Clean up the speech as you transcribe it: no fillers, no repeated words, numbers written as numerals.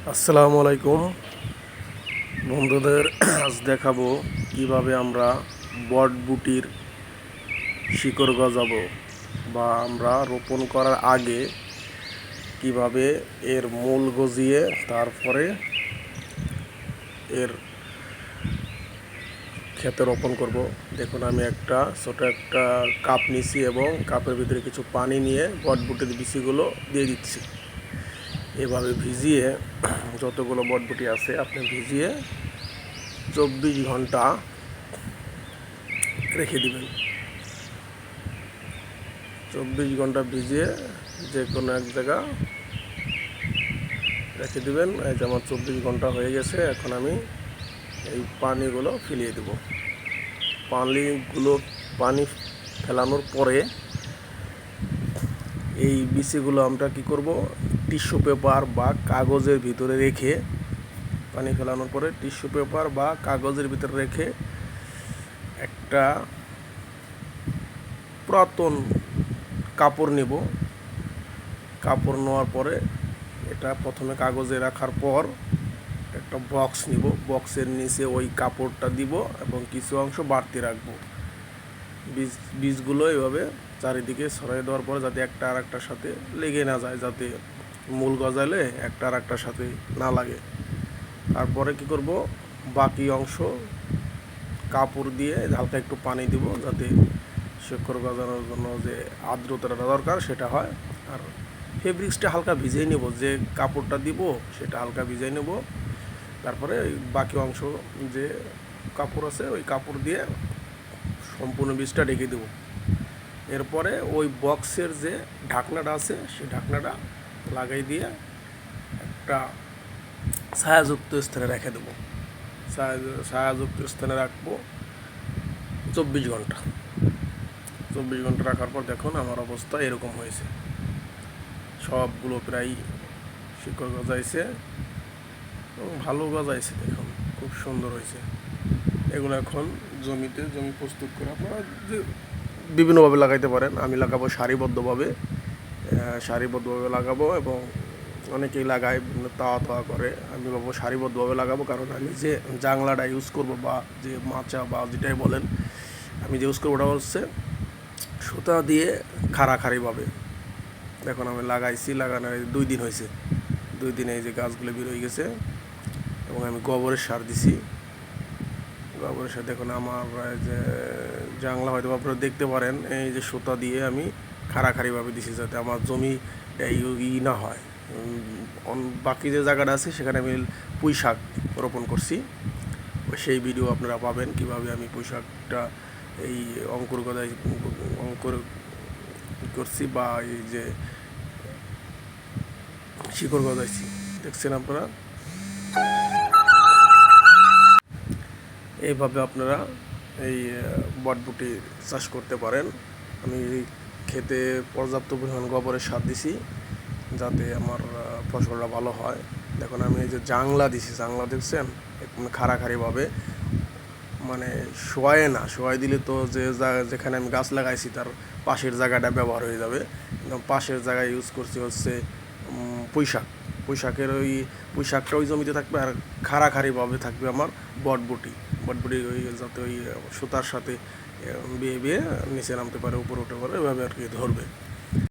আসসালামু আলাইকুম বন্ধুদের। আজ দেখাবো কিভাবে আমরা বটবুটির শিকড় গজাবো বা আমরা রোপণ করার আগে কিভাবে এর মূল গজিয়ে তারপরে এর ক্ষেতে রোপণ করব। দেখুন, আমি ছোট একটা কাপ নিছি এবং কাপের ভিতরে কিছু পানি নিয়ে বটবুটির বিচিগুলো দিয়ে দিচ্ছি। এভাবে ভিজিয়ে যতগুলো বটবুটি আছে আপনি ভিজিয়ে 24 ঘন্টা রেখে দিবেন। 24 ঘন্টা ভিজিয়ে যে কোনো এক জায়গা রেখে দিবেন। এই যে আমার 24 ঘন্টা হয়ে গেছে। এখন আমি এই পানিগুলো ফেলিয়ে দেব। পানি ফেলানোর পরে এই বিচিগুলো আমরা কি করব, টিস্যু পেপার বা কাগজের ভিতরে রেখে, পানি ফেলানোর পরে টিস্যু পেপার বা কাগজের ভিতরে রেখে একটা পুরাতন কাপড় নিব। কাপড় নেওয়ার পরে এটা প্রথমে কাগজে রাখার পর একটা বক্স নিব। বক্সের নিচে ওই কাপড়টা দিব এবং কিছু অংশ বাড়তি রাখবো। বীজগুলো এভাবে চারিদিকে ছড়িয়ে দেওয়ার পরে যাতে একটা আর একটার সাথে লেগে না যায়, যাতে মূল গজালে একটা আর একটার সাথে না লাগে। তারপরে কি করব, বাকি অংশ কাপড় দিয়ে হালকা একটু পানি দিব যাতে শিকড় গজানোর জন্য যে আর্দ্রতাটা দরকার সেটা হয়। আর ফেব্রিক্সটা হালকা ভিজিয়ে নেব, যে কাপড়টা দিব সেটা হালকা ভিজিয়ে নেব। তারপরে ওই বাকি অংশ যে কাপড় আছে ওই কাপড় দিয়ে সম্পূর্ণ বীজটা ঢেকে দেব। এরপরে ওই বক্সের যে ঢাকনাটা আছে সেই ঢাকনাটা লাগাই দিয়ে একটা ছায়াযুক্ত স্থানে রেখে দেবো। ছায়াযুক্ত স্থানে রাখবো 24 ঘন্টা। 24 ঘন্টা রাখার পর দেখুন আমার অবস্থা এরকম হয়েছে। সবগুলো প্রায় শিকড় গজাইছে এবং ভালো গজাইছে। দেখুন খুব সুন্দর হয়েছে। এগুলো এখন জমি প্রস্তুত করে আপনারা যে বিভিন্নভাবে লাগাইতে পারেন। আমি লাগাবো সারিবদ্ধভাবে লাগাবো এবং অনেকেই লাগায় বিভিন্ন তাওয়া করে। আমি ভাববো সারিবদ্ধভাবে লাগাবো, কারণ আমি যে জাংলাটা ইউজ করব বা যে মাচা বা যেটাই বলেন আমি যে ইউজ করবো ওটা হচ্ছে সুতা দিয়ে খাড়াখাড়িভাবে। দেখুন আমি লাগানোর 2 দিন হয়েছে। 2 দিনে এই যে গাছগুলো বের হয়ে গেছে এবং আমি গোবরের সার দিছি। গোবরের সার দেখুন আমার যে জাংলা হয়তো আপনারা দেখতে পারেন, এই যে সুতা দিয়ে আমি খাড়াখাড়িভাবে দিছি যাতে আমার জমি না হয়। বাকি যে জায়গাটা আছে সেখানে আমি পুঁই শাক রোপণ করছি। সেই ভিডিও আপনারা পাবেন কীভাবে আমি পুঁই শাকটা এই অঙ্কুর করছি বা এই যে শিকড় গজাইছি দেখছেন আপনারা। এইভাবে আপনারা এই বটবুটি চাষ করতে পারেন। আমি খেতে পর্যাপ্ত পরিমাণ গোবরের সার দিছি যাতে আমার ফসলটা ভালো হয়। দেখুন আমি এই যে জাংলা দিছি, জাংলা দেখছেন খাড়াখাড়িভাবে, মানে শোয়াই দিলে তো যেখানে আমি গাছ লাগাইছি তার পাশের জায়গাটা ব্যবহার হয়ে যাবে। পাশের জায়গায় ইউজ করছি হচ্ছে পুঁই শাকের পুঁই শাকটা ওই জমিতে থাকবে আর খাড়াখাড়িভাবে থাকবে আমার বটবুটি। ওই যাতে ওই সুতার সাথে বেয়ে নিচে নামতে পারে, উপরে উঠতে পারে, এভাবে আর কি ধরবে।